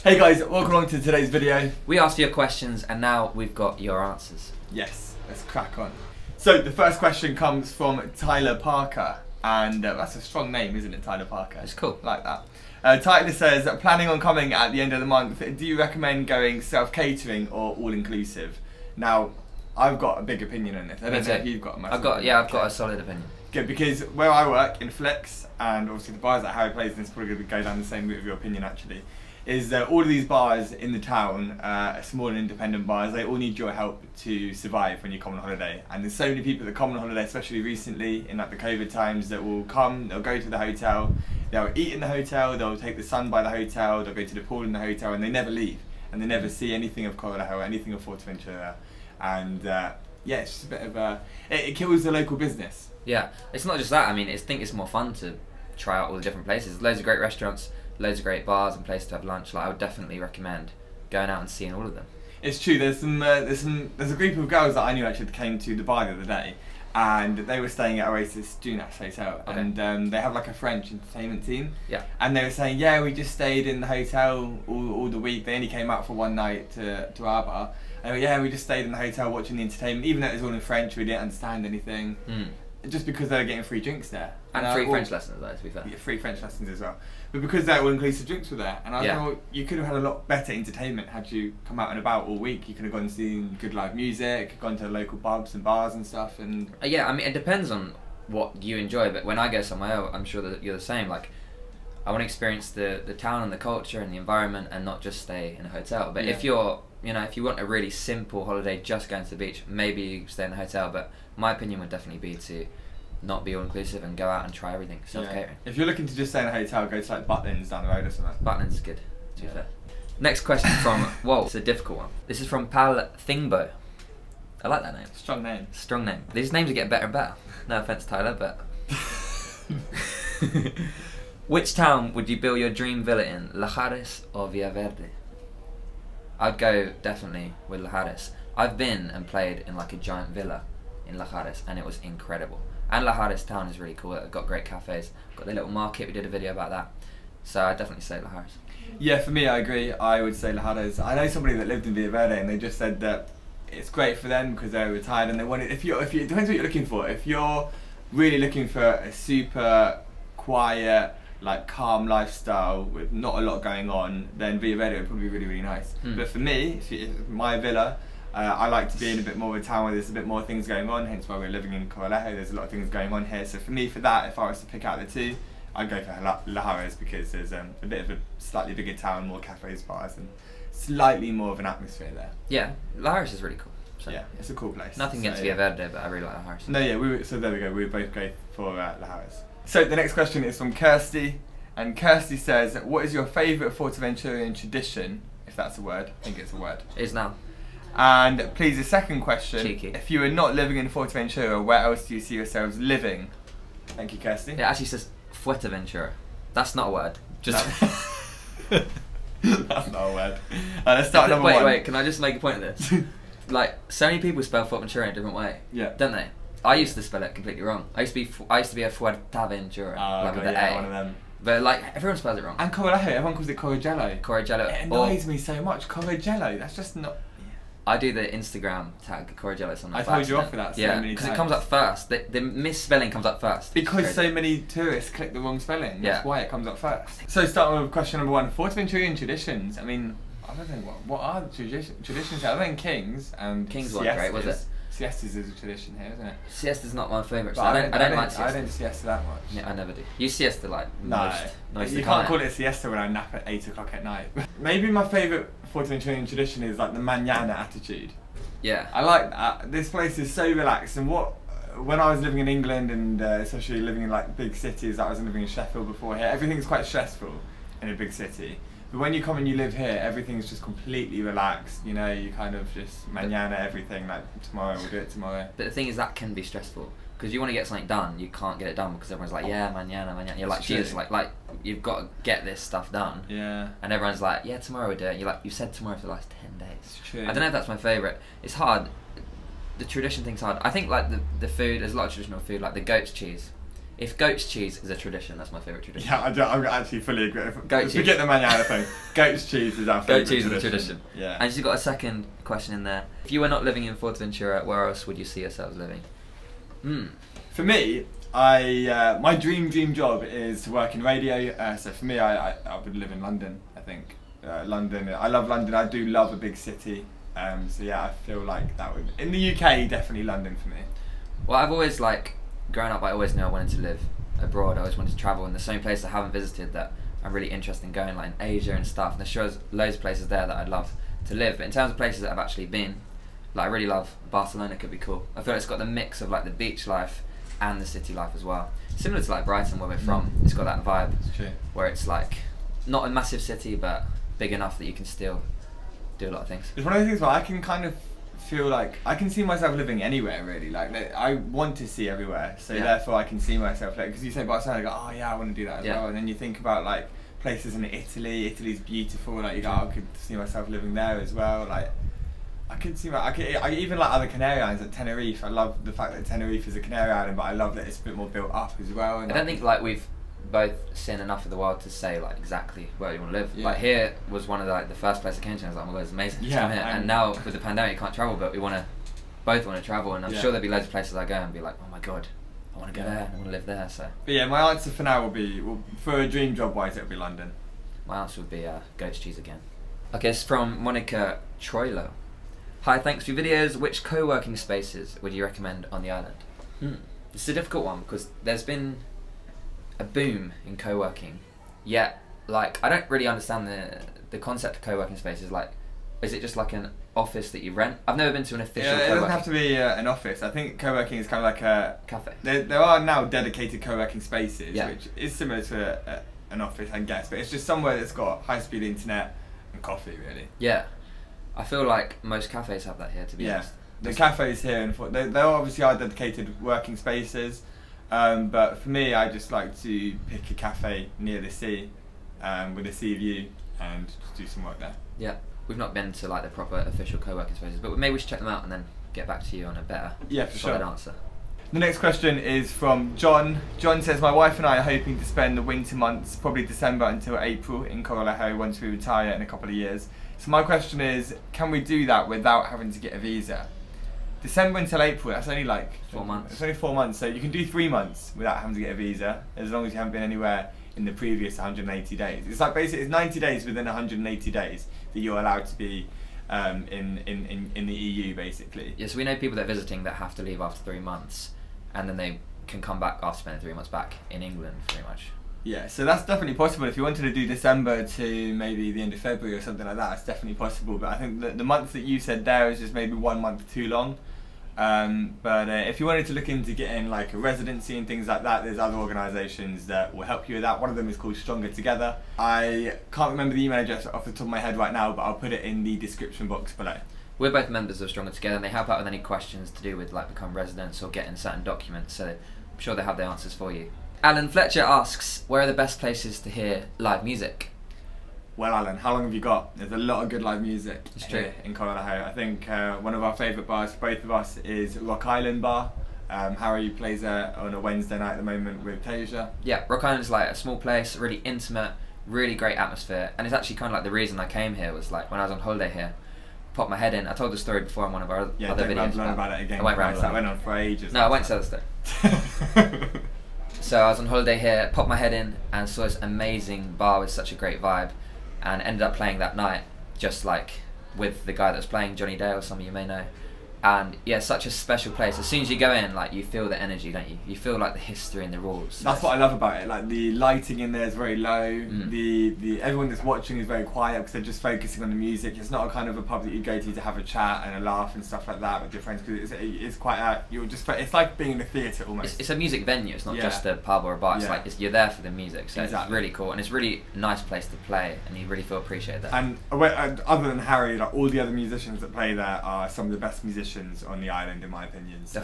Hey guys, welcome along to today's video. We asked your questions and now we've got your answers. Yes, let's crack on. So the first question comes from Tyler Parker, and that's a strong name, isn't it, Tyler Parker? It's cool. Like that. Tyler says, planning on coming at the end of the month, do you recommend going self-catering or all-inclusive? Now, I've got a big opinion on this. I don't know if you've got a massive opinion. I've got a solid opinion. Good, because where I work in Flex, and obviously the bars that Harry plays in, is probably going to go down the same route of your opinion actually, is that all of these bars in the town, small and independent bars, they all need your help to survive when you come on holiday. And there's so many people that come on holiday, especially recently in like the COVID times, that will come, they'll go to the hotel, they'll eat in the hotel, they'll take the sun by the hotel, they'll go to the pool in the hotel, and they never leave. And they never see anything of Corralejo, anything of Fuerteventura. And yeah, it's just a bit of a, it kills the local business. Yeah, it's not just that, I mean, I think it's more fun to try out all the different places. Loads of great restaurants, loads of great bars and places to have lunch. Like, I would definitely recommend going out and seeing all of them. It's true. There's a group of girls that I knew actually that came to Dubai the other day, and they were staying at Oasis Junas Hotel, okay. And they have like a French entertainment team. Yeah. And they were saying, yeah, we just stayed in the hotel all the week. They only came out for one night to our bar. And yeah, we just stayed in the hotel watching the entertainment, even though it was all in French. We didn't understand anything. Just because they were getting free drinks there. And free French lessons though, to be fair. Yeah, free French lessons as well. But because their all-inclusive drinks were there, and I thought you could have had a lot better entertainment had you come out and about all week. You could have gone and seen good live music, gone to local pubs and bars and stuff. And yeah, I mean, it depends on what you enjoy, but when I go somewhere, I'm sure that you're the same. Like, I want to experience the town and the culture and the environment and not just stay in a hotel. But if you're, if you want a really simple holiday, just going to the beach, maybe you stay in the hotel. But my opinion would definitely be to not be all-inclusive and go out and try everything, self-catering. If you're looking to just stay in a hotel, go to like Butlins down the road or something. Butlins is good, to be fair. Next question from, whoa, it's a difficult one. This is from Pal Thingbo. I like that name. Strong name. Strong name. These names are getting better and better. No offence, Tyler, but... Which town would you build your dream villa in, Lajares or Villaverde? I'd go definitely with Lajares. I've been and played in like a giant villa in Lajares and it was incredible. And Lajares town is really cool. They've got great cafes, got their little market. We did a video about that. So I'd definitely say Lajares. Yeah, for me, I agree. I would say Lajares. I know somebody that lived in Villaverde, and they just said that it's great for them because they're retired and they want it. If you, it depends what you're looking for. If you're really looking for a super quiet, like calm lifestyle with not a lot going on, then Villaverde would probably be really, really nice. But for me, if my villa, I like to be in a bit more of a town where there's a bit more things going on, hence why we're living in Corralejo. There's a lot of things going on here. So for me, for that, if I was to pick out the two, I'd go for Lajares because there's a bit of a slightly bigger town, more cafes, bars, and slightly more of an atmosphere there. Yeah, Lajares is really cool. So yeah, it's a cool place. Nothing against Villaverde, but I really like Lajares. No, yeah, so there we go. We both go for Lajares. So the next question is from Kirsty, and Kirsty says, what is your favourite Fuerteventurian tradition, if that's a word? I think it's a word. It is now. And please, the second question, cheeky. If you were not living in Fuerteventura, where else do you see yourselves living? Thank you, Kirsty. It actually says Fuerteventura. That's not a word. Just That's not a word. Let's start number one. Wait, can I just make a point of this? Like, so many people spell Fuerteventura in a different way. Yeah. Don't they? I used to spell it completely wrong. I used to be a Fuerteventura, like with the A. One of them. But like, everyone spells it wrong. And Corralejo, everyone calls it Corrallo. Corrallo. It annoys me so much. Corrallo, that's just not... I do the Instagram tag Corrallo sometimes. I told you off for that so many times. Because it comes up first. The misspelling comes up first. Because so many tourists click the wrong spelling. That's why it comes up first. So starting with question number one, Fuerteventurian traditions. I mean, I don't know, what are the traditions? Other than Kings and Kings weren't great, was it? Siestas is a tradition here, isn't it? Siesta's not my favourite. So I don't like siesta. I don't siesta that much. Yeah, I never do. You siesta like most you can't call it a siesta when I nap at 8 o'clock at night. Maybe my favourite Fuerteventurian tradition is like the mañana attitude. Yeah. I like that. This place is so relaxed, and when I was living in England and especially living in like big cities, I was living in Sheffield before here, everything's quite stressful in a big city. But when you come and you live here, everything's just completely relaxed. You know, you kind of just mañana everything, like tomorrow, we'll do it tomorrow. But the thing is, that can be stressful. Because you want to get something done, you can't get it done because everyone's like, yeah, mañana. You're like, Jesus, like you've got to get this stuff done. Yeah. And everyone's like, yeah, tomorrow we'll do it. You're like, you've said tomorrow for the last 10 days. It's true. I don't know if that's my favourite. It's hard. The tradition thing's hard. I think like the food, there's a lot of traditional food, like the goat's cheese if goat's cheese is a tradition, that's my favourite tradition. Yeah, I actually fully agree. Goat cheese. Forget the Manana thing. Goat's cheese is our favourite Goat cheese tradition. is a tradition. Yeah. And she's got a second question in there. If you were not living in Fuerteventura, where else would you see yourselves living? For me, my dream job is to work in radio. So for me, I would live in London. I think London. I love London. I do love a big city. So yeah, I feel like that would in the UK definitely London for me. Well, I've always growing up, I always knew I wanted to live abroad. I always wanted to travel, and there's so many places I haven't visited that I'm really interested in going, like in Asia and stuff. And there's sure loads of places there that I'd love to live. But in terms of places that I've actually been, like I really love Barcelona. Could be cool. I feel like it's got the mix of like the beach life and the city life as well. Similar to like Brighton, where we're from. It's got that vibe. It's true. Where it's like not a massive city, but big enough that you can still do a lot of things. It's one of those things where I can kind of feel like I can see myself living anywhere really. Like I want to see everywhere, so therefore I can see myself like, because you say Barcelona, I go, oh yeah, I want to do that as well. And then you think about like places in Italy. Italy's beautiful. Like you go, I could see myself living there as well. Like I could see I even like other Canary Islands, like Tenerife. I love the fact that Tenerife is a Canary Island, but I love that it's a bit more built up as well. And I don't think like we've both seen enough of the world to say like exactly where you want to live. Like here was one of the first place I came to, and I was like, oh my god, it's amazing to come here. And now with the pandemic you can't travel, but we both want to travel, and I'm sure there'll be loads of places I go and be like, oh my god, I want to go there, I want to live there. So but yeah, my answer for now will be, for a dream job wise, it'll be London. My answer would be goat's cheese again. Okay, it's from Monica Troilo. Hi, thanks for your videos. Which co-working spaces would you recommend on the island? It's a difficult one because there's been a boom in co-working, yet like I don't really understand the concept of co-working spaces. Like, is it just like an office that you rent? I've never been to an official it co-working. doesn't have to be an office. I think co-working is kind of like a cafe. There are now dedicated co-working spaces, Yeah. which is similar to an office, I guess, but it's just somewhere that's got high-speed internet and coffee, really. Yeah, I feel like most cafes have that here, to be honest. The cafes here, there obviously are dedicated working spaces, but for me, I just like to pick a cafe near the sea, with a sea view, and just do some work there. Yeah, we've not been to like the proper official co-working spaces, but maybe we should check them out and then get back to you on a better, solid answer. The next question is from John. John says, my wife and I are hoping to spend the winter months, probably December until April, in Corralejo once we retire in a couple of years. So my question is, can we do that without having to get a visa? December until April, that's only like 4 months. It's only 4 months, so you can do 3 months without having to get a visa, as long as you haven't been anywhere in the previous 180 days. It's like basically, it's 90 days within 180 days that you're allowed to be in the EU, basically. Yeah, so we know people that are visiting that have to leave after 3 months, and then they can come back after spending 3 months back in England, pretty much. Yeah, so that's definitely possible. If you wanted to do December to maybe the end of February or something like that, it's definitely possible. But I think that the month that you said there is just maybe 1 month too long. But if you wanted to look into getting like a residency and things like that, there's other organisations that will help you with that. One of them is called Stronger Together. I can't remember the email address off the top of my head right now, but I'll put it in the description box below. We're both members of Stronger Together, and they help out with any questions to do with like become residents or getting certain documents, so I'm sure they have the answers for you. Alan Fletcher asks, where are the best places to hear live music? Well, Alan, how long have you got? There's a lot of good live music here in Corralejo. I think one of our favourite bars for both of us is Rock Island Bar. Harry plays on a Wednesday night at the moment with Tasia. Yeah, Rock Island is like a small place, really intimate, really great atmosphere, and it's actually kind of like the reason I came here was like when I was on holiday here, popped my head in. I told the story before on one of our other videos. Yeah, about it again. I won't ramble. That went on for ages. No, I won't tell the story. So I was on holiday here, popped my head in and saw this amazing bar with such a great vibe, and ended up playing that night just like with the guy that was playing, Johnny Dale, some of you may know. And yeah, such a special place. As soon as you go in, like you feel the energy, don't you? You feel like the history and the rules. That's what I love about it. Like the lighting in there is very low. The everyone that's watching is very quiet because they're just focusing on the music. It's not a kind of a pub that you go to have a chat and a laugh and stuff like that with your friends. Because it's quite it's like being in a theatre almost. It's a music venue. It's not just a pub or a bar. It's like you're there for the music. So exactly. It's really cool, and it's a really nice place to play, and you really feel appreciated there. And other than Harry, like all the other musicians that play there are some of the best musicians on the island, in my opinion. So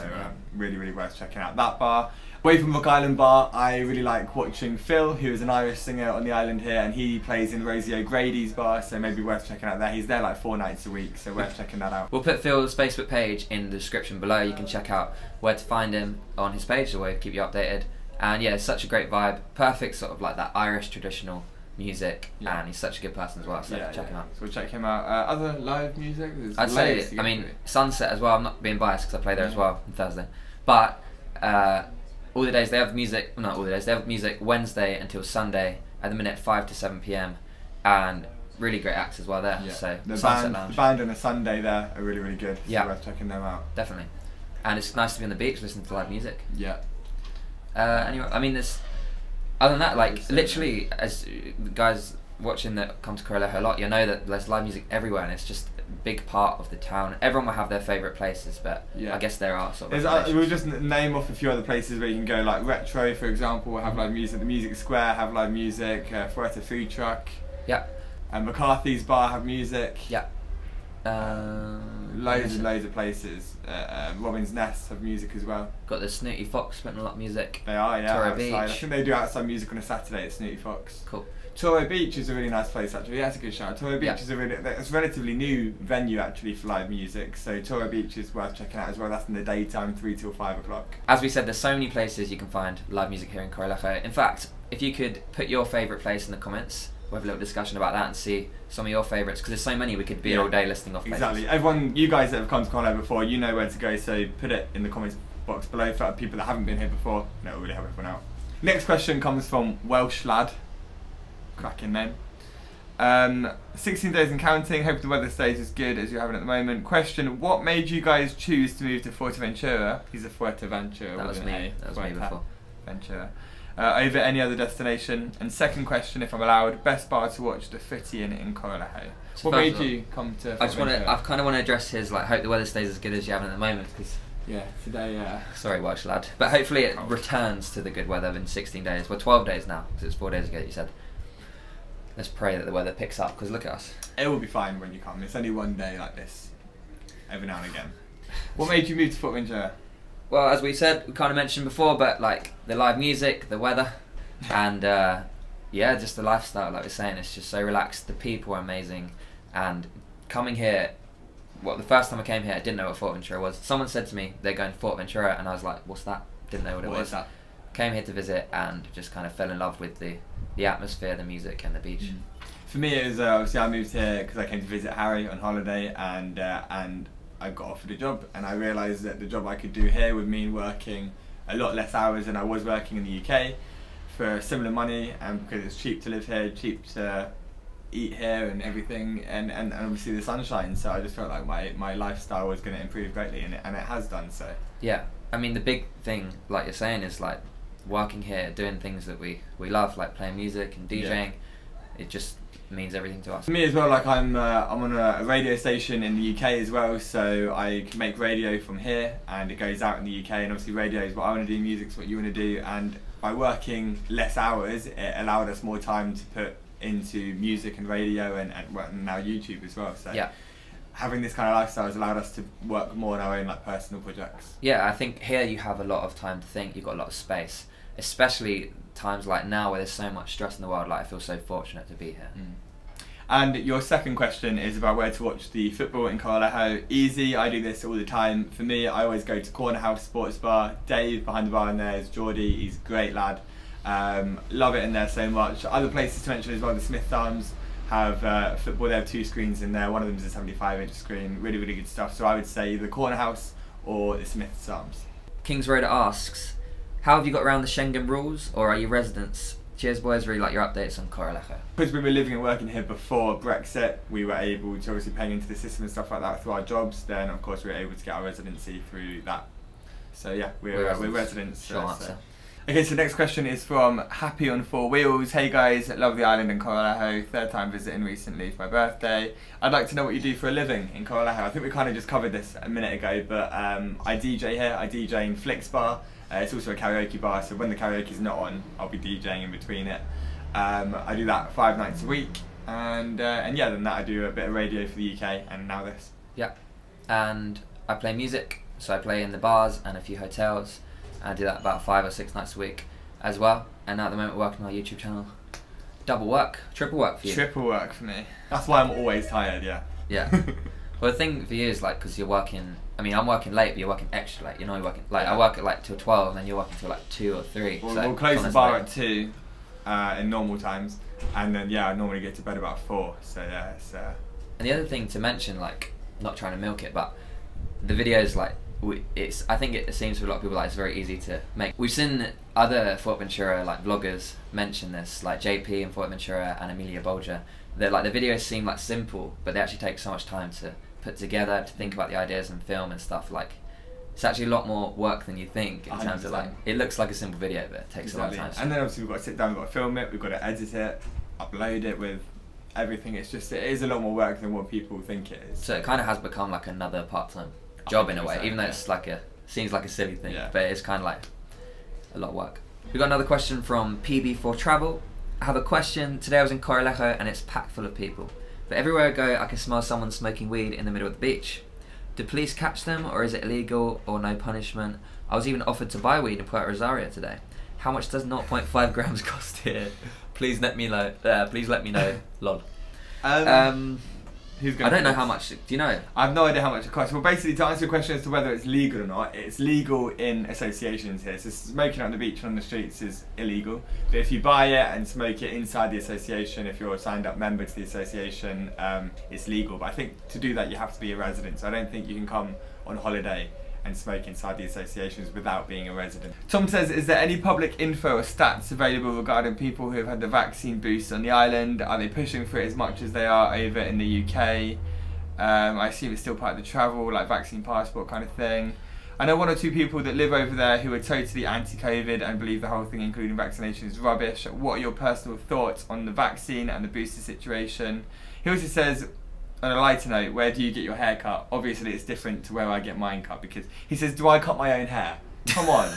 really, really worth checking out that bar. Away from Rock Island Bar, I really like watching Phil, who is an Irish singer on the island here, and he plays in Rosie O'Grady's bar, so maybe worth checking out there. He's there like 4 nights a week, so worth checking that out. We'll put Phil's Facebook page in the description below. You can check out where to find him on his page, so we'll keep you updated. And yeah, it's such a great vibe. Perfect sort of like that Irish traditional music, and he's such a good person as well, so check him out. So we'll check him out. Other live music? I'd say, I mean, Sunset as well. I'm not being biased because I play there as well on Thursday. But all the days they have music, well, not all the days, they have music Wednesday until Sunday, at the minute 5 to 7 p.m. and really great acts as well there. Yeah. So the Sunset Lounge. band on a Sunday there are really, really good. So yeah, worth checking them out. Definitely. And it's nice to be on the beach listening to live music. Yeah. Anyway, I mean, there's, other than that, like literally, as guys watching that come to Corralejo a lot, you know that there's live music everywhere, and it's just a big part of the town. Everyone will have their favourite places, but I guess there are sort of. We'll just name off a few other places where you can go, like Retro, for example, will have live music. The Music Square have live music. Fuerte Food Truck. Yeah. And McCarthy's Bar have music. Yeah. Loads of places. Robin's Nest have music as well. Got the Snooty Fox putting a lot of music. They are, yeah. Toro outside. Beach. I think they do outside music on a Saturday at Snooty Fox. Cool. Toro Beach is a really nice place actually. That's a good shout. Toro Beach is it's a relatively new venue actually for live music. So Toro Beach is worth checking out as well. That's in the daytime, 3 till 5 o'clock. As we said, there's so many places you can find live music here in Corralejo. In fact, if you could put your favourite place in the comments, we'll have a little discussion about that and see some of your favourites, because there's so many we could be here all day listing off places. Exactly. Everyone, you guys that have come to Corralejo before, you know where to go, so put it in the comments box below for people that haven't been here before. That will really help everyone out. Next question comes from Welsh Lad. Cracking name. 16 days and counting, hope the weather stays as good as you're having at the moment. Question, what made you guys choose to move to Fuerteventura? He's a Fuerteventura. That was me. That was me before. Ventura. Over any other destination? And second question, if I'm allowed, best bar to watch the footy in Corralejo. So what made you come to Fuerteventura? I kind of want to address his, like, hope the weather stays as good as you're having at the moment, because today, sorry, Welsh lad. But hopefully it returns to the good weather in 16 days. Well, 12 days now, because it's 4 days ago that you said. Let's pray that the weather picks up, because look at us. It will be fine when you come. It's only one day like this, every now and again. What made you move to Fuerteventura? Well, as we said, we kind of mentioned before, but like the live music, the weather, and just the lifestyle, like we're saying, it's just so relaxed. The people are amazing, and coming here, the first time I came here, I didn't know what Fuerteventura was. Someone said to me, they're going to Fuerteventura, and I was like, what's that? Didn't know what it was. What is that? Came here to visit and just kind of fell in love with the atmosphere, the music, and the beach. For me, it was obviously I moved here because I came to visit Harry on holiday, and I got offered a job, and I realised that the job I could do here would mean working a lot less hours than I was working in the UK for similar money, and because it's cheap to live here, cheap to eat here and everything, and obviously the sunshine. So I just felt like my lifestyle was going to improve greatly, and it has done so. Yeah, I mean, the big thing, like you're saying, is like working here, doing things that we love, like playing music and DJing. It just means everything to us. For me as well, like I'm on a radio station in the UK as well, so I can make radio from here and it goes out in the UK, and obviously radio is what I want to do, music's what you want to do, and by working less hours it allowed us more time to put into music and radio and now YouTube as well. So having this kind of lifestyle has allowed us to work more on our own like personal projects. Yeah, I think here you have a lot of time to think, you've got a lot of space, especially times like now where there's so much stress in the world. Like I feel so fortunate to be here. And your second question is about where to watch the football in Corralejo. Easy, I do this all the time. For me, I always go to Corner House Sports Bar. Dave behind the bar in there is Geordie, he's a great lad. Love it in there so much. Other places to mention as well, the Smith Arms have football. They have 2 screens in there. One of them is a 75-inch screen. Really, really good stuff. So I would say either Corner House or the Smith Arms. Kings Road asks, how have you got around the Schengen rules, or are you residents? Cheers boys, really like your updates on Corralejo. Because we were living and working here before Brexit, we were able to obviously pay into the system and stuff like that through our jobs. Then of course we were able to get our residency through that. So yeah, we're residents. Short answer. Okay, so next question is from Happy on 4 Wheels. Hey guys, love the island in Corralejo. 3rd time visiting recently for my birthday. I'd like to know what you do for a living in Corralejo. I think we kind of just covered this a minute ago, but I DJ here. I DJ in Flix Bar. It's also a karaoke bar, so when the karaoke's not on, I'll be DJing in between it. I do that 5 nights a week, and yeah, then that I do a bit of radio for the UK, and now this. Yeah, and I play music, so I play in the bars and a few hotels. I do that about 5 or 6 nights a week as well, and now at the moment working on my YouTube channel. Double work, triple work for you. Triple work for me. That's why I'm always tired, yeah. Yeah. Well, the thing for you is like, because you're working. I mean, I'm working late, but you're working extra late. You're not working like Yeah. I work at like till 12, and then you're working till like 2 or 3. Well, so we'll close it's the bar honestly- at 2 in normal times, and then I normally get to bed about 4. So yeah, it's. And the other thing to mention, like, not trying to milk it, but the videos, like, I think it seems to a lot of people like it's very easy to make. We've seen other Fuerteventura like vloggers mention this, like JP in Fuerteventura and Emilia Bolger. That like the videos seem like simple, but they actually take so much time to put together, to think about the ideas and film and stuff. Like, it's actually a lot more work than you think in terms of like, it looks like a simple video, but it takes a lot of time. And then obviously we've got to sit down, we've got to film it, we've got to edit it, upload it with everything. It's just, it is a lot more work than what people think it is. So it kind of has become like another part-time job in a way, even though yeah. it's like seems like a silly thing, Yeah. but it's kind of like a lot of work. We've got another question from PB4 Travel. I have a question. Today I was in Corralejo and it's packed full of people. But everywhere I go, I can smell someone smoking weed in the middle of the beach. Do police catch them, or is it illegal or no punishment? I was even offered to buy weed in Puerto Rosario today. How much does 0.5 grams cost here? Please let me know. Please let me know. Lol. Who's I gonna don't know do how this? much. Do you know? I have no idea how much it costs. Well, basically, to answer your question as to whether it's legal or not, it's legal in associations here. So smoking on the beach and on the streets is illegal. But if you buy it and smoke it inside the association, if you're a signed up member to the association, it's legal. But I think to do that, you have to be a resident. So I don't think you can come on holiday and smoke inside the associations without being a resident. Tom says, is there any public info or stats available regarding people who have had the vaccine boost on the island? Are they pushing for it as much as they are over in the UK? I assume it's still part of the travel, like vaccine passport kind of thing. I know 1 or 2 people that live over there who are totally anti-COVID and believe the whole thing, including vaccination, is rubbish. What are your personal thoughts on the vaccine and the booster situation? He also says, on a lighter note, where do you get your hair cut? Obviously it's different to where I get mine cut, because he says, do I cut my own hair? Come on.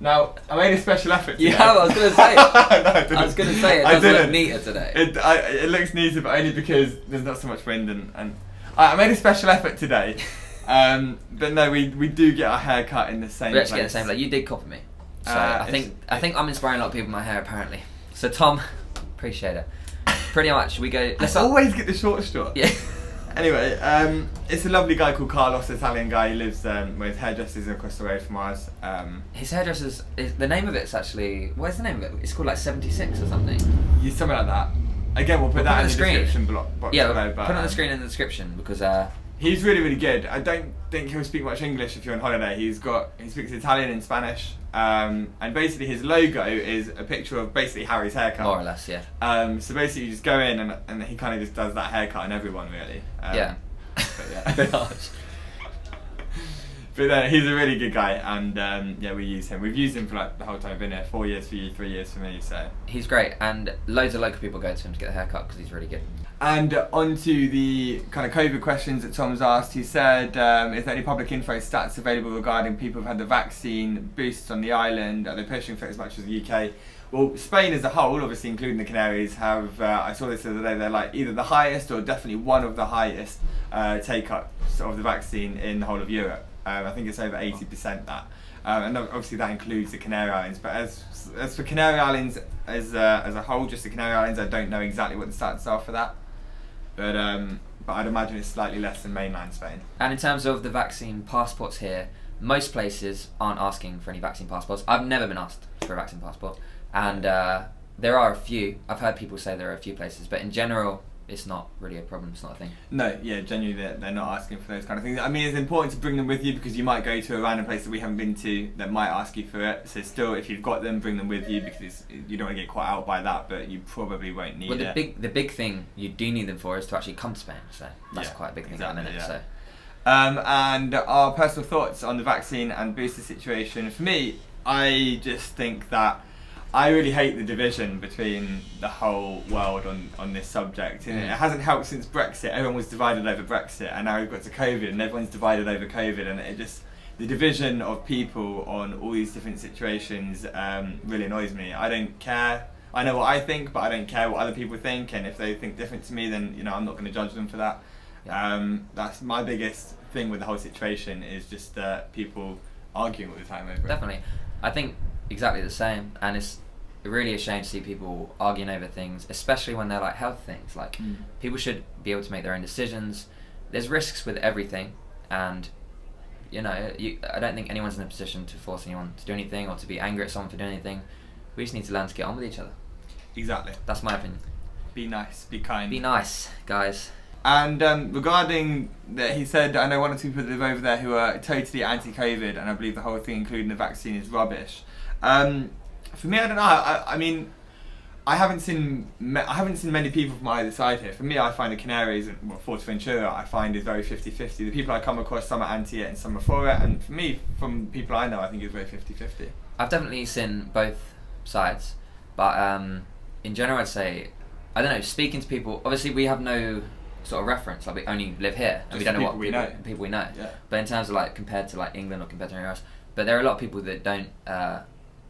Now, I made a special effort today. Yeah, I was going to say. No, I didn't. I was going to say, it I does look didn't. neater today. It looks neater, but only because there's not so much wind, and I made a special effort today. But no, we do get our hair cut in the same We actually place. get the same, like, you did copy me. So I it's- think I'm inspiring a lot of people with my hair, apparently. So Tom, appreciate it. Pretty much, we go... I always get the short straw. Yeah. Anyway, it's a lovely guy called Carlos, Italian guy. He lives where his hairdresser's across the road from ours. His hairdresser's... the name of it's actually... What is the name of it? It's called like 76 or something. Yeah, something like that. Again, we'll put that in the description box Yeah, below. But, put it on the screen in the description, because... he's really, really good. I don't think he'll speak much English if you're on holiday. He speaks Italian and Spanish. And basically his logo is a picture of basically Harry's haircut. more or less, yeah. So basically you just go in and he kind of just does that haircut on everyone, really. Yeah. But yeah. But he's a really good guy, and yeah, we use him. We've used him for like the whole time. I've been here 4 years for you, 3 years for me. So He's great, and loads of local people go to him to get a haircut because he's really good. And onto the kind of COVID questions that Tom's asked. He said, is there any public info stats available regarding people who've had the vaccine boosts on the island? Are they pushing for it as much as the UK? Well, Spain as a whole, obviously including the Canaries, have, I saw this the other day, they're like either the highest or definitely one of the highest take-ups of the vaccine in the whole of Europe. I think it's over 80% that. And obviously that includes the Canary Islands. But as for Canary Islands as a whole, just the Canary Islands, I don't know exactly what the stats are for that. But I'd imagine it's slightly less than mainland Spain. And in terms of the vaccine passports here, most places aren't asking for any vaccine passports. I've never been asked for a vaccine passport. And there are a few. I've heard people say there are a few places, but in general, it's not really a problem. It's not a thing. No, yeah, genuinely they're not asking for those kind of things. I mean, it's important to bring them with you because you might go to a random place that we haven't been to that might ask you for it. So still, if you've got them, bring them with you because you don't want to get caught out by that, but you probably won't need Well, it. the big thing you do need them for is to actually come to Spain. So that's Yeah, quite a big thing exactly, at the minute. yeah. So. And our personal thoughts on the vaccine and booster situation. For me, I just think that I really hate the division between the whole world on this subject. And it hasn't helped since Brexit. Everyone was divided over Brexit, and now we've got to COVID, and everyone's divided over COVID, and it just, the division of people on all these different situations really annoys me. I don't care. I know what I think, but I don't care what other people think, and if they think different to me, then I'm not going to judge them for that. Yeah. That's my biggest thing with the whole situation, is just people arguing all the time over it. Definitely. I think exactly the same, and it's really a shame to see people arguing over things, especially when they're like health things. Like people should be able to make their own decisions, there's risks with everything, and you know, I don't think anyone's in a position to force anyone to do anything or to be angry at someone for doing anything. We just need to learn to get on with each other. Exactly. That's my opinion. Be nice, be kind. Be nice, guys. And regarding that, he said, I know one or two people live over there who are totally anti-COVID, and I believe the whole thing, including the vaccine, is rubbish. For me, I don't know. I mean, I haven't seen many people from either side here. For me, I find the Canaries and Fuerteventura, I find is very 50-50. The people I come across, some are anti it and some are for it. And for me, from people I know, I think it's very 50-50. I've definitely seen both sides, but in general, I'd say, I don't know. Speaking to people, obviously, we have no sort of reference. Like, we only live here, and we don't know what people we know. Yeah. But in terms of like compared to like England or compared to anywhere else, but there are a lot of people that don't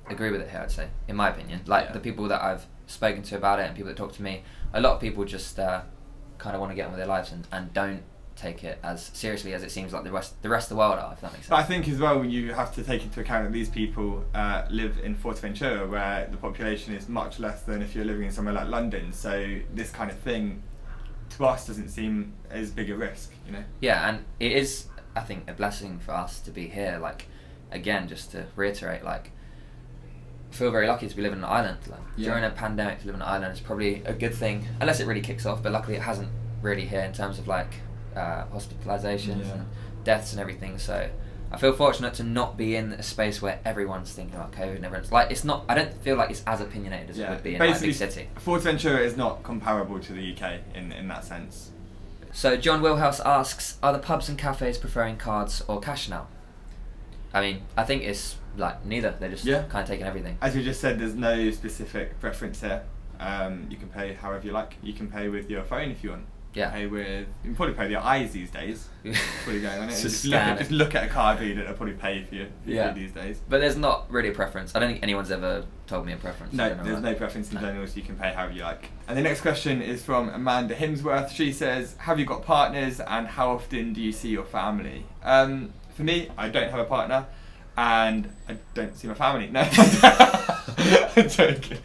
agree with it here. I'd say, in my opinion, like the people that I've spoken to about it and people that talk to me, a lot of people just kind of want to get on with their lives and don't take it as seriously as it seems like the rest of the world are, if that makes sense. But I think as well, you have to take into account that these people live in Fuerteventura, where the population is much less than if you're living in somewhere like London, so this kind of thing to us doesn't seem as big a risk, you know? Yeah, and it is, I think, a blessing for us to be here. Like, again, just to reiterate, like, I feel very lucky to be living on an island. Like, during a pandemic, to live on an island is probably a good thing, unless it really kicks off. But luckily, it hasn't really here in terms of like hospitalizations and deaths and everything. So I feel fortunate to not be in a space where everyone's thinking about COVID and everyone's like, it's not. I don't feel like it's as opinionated as it would be in like, a big city. Fuerteventura is not comparable to the UK in that sense. So John Wilhouse asks, are the pubs and cafes preferring cards or cash now? I mean, I think it's like neither. They're just kind of taking everything. As we just said, there's no specific preference here. You can pay however you like. You can pay with your phone if you want. Yeah. You can probably pay with your eyes these days. Probably going on it. Just look at a card reader. It'll probably pay for you these days. But there's not really a preference. I don't think anyone's ever told me a preference. No, there's no preference in general, so you can pay however you like. And the next question is from Amanda Himsworth. She says, have you got partners and how often do you see your family? For me, I don't have a partner. And I don't see my family. No, I'm joking.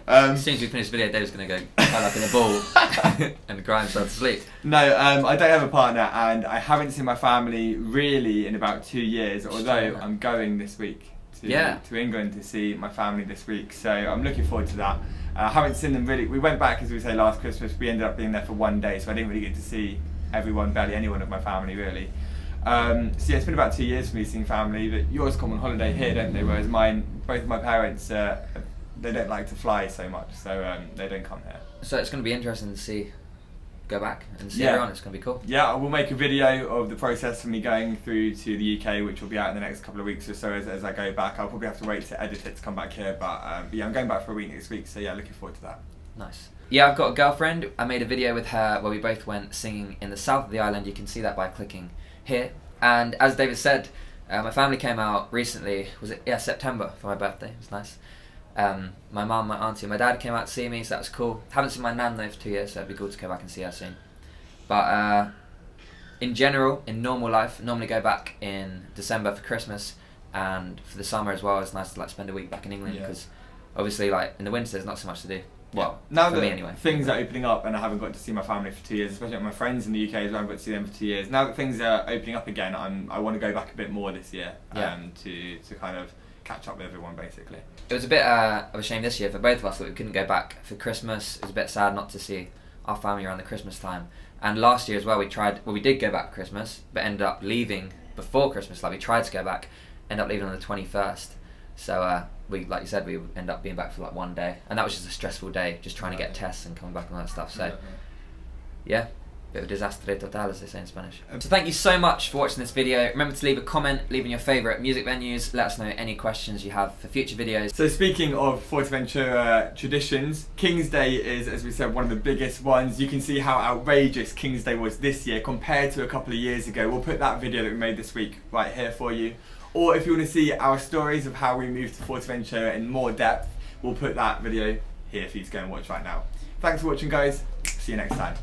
As soon as we finish the video, Dave's going to go curl up in a ball and cry himself to sleep. No, I don't have a partner, and I haven't seen my family really in about 2 years. Although I'm going this week to England to see my family this week, so I'm looking forward to that. I haven't seen them really. We went back, as we say, last Christmas. We ended up being there for 1 day, so I didn't really get to see everyone, barely anyone of my family really. So yeah, it's been about 2 years for me seeing family, but yours come on holiday here, don't they? Whereas mine, both of my parents, they don't like to fly so much, so they don't come here. So it's going to be interesting to go back and see everyone. It's going to be cool. Yeah, we'll make a video of the process for me going through to the UK, which will be out in the next couple of weeks or so as I go back. I'll probably have to wait to edit it to come back here, but yeah, I'm going back for a week next week, so yeah, looking forward to that. Nice. Yeah, I've got a girlfriend. I made a video with her where we both went singing in the south of the island. You can see that by clicking here. And as David said, my family came out recently. Was it September for my birthday? It was nice. My mum, my auntie, and my dad came out to see me, so that was cool. Haven't seen my nan though for 2 years, so it'd be cool to go back and see her soon. But in general, in normal life, normally go back in December for Christmas, and for the summer as well. It's nice to like spend a week back in England because obviously, like in the winter, there's not so much to do. Well, now for that me anyway. Things are opening up and I haven't got to see my family for 2 years, especially my friends in the UK as well, I haven't got to see them for 2 years. Now that things are opening up again, I want to go back a bit more this year to kind of catch up with everyone basically. It was a bit of a shame this year for both of us that we couldn't go back for Christmas. It was a bit sad not to see our family around the Christmas time. And last year as well, we did go back for Christmas, but ended up leaving before Christmas. Like we tried to go back, ended up leaving on the 21st. So we, like you said, we ended up being back for like 1 day, and that was just a stressful day, just trying to get tests and coming back and all that stuff. So yeah, bit of a desastre total, as they say in Spanish. So thank you so much for watching this video. Remember to leave a comment, leave in your favourite music venues, let us know any questions you have for future videos. So speaking of Fuerteventura traditions, King's Day is, as we said, one of the biggest ones. You can see how outrageous King's Day was this year compared to a couple of years ago. We'll put that video that we made this week right here for you. Or if you want to see our stories of how we moved to Fuerteventura in more depth, we'll put that video here for you to go and watch right now. Thanks for watching, guys. See you next time.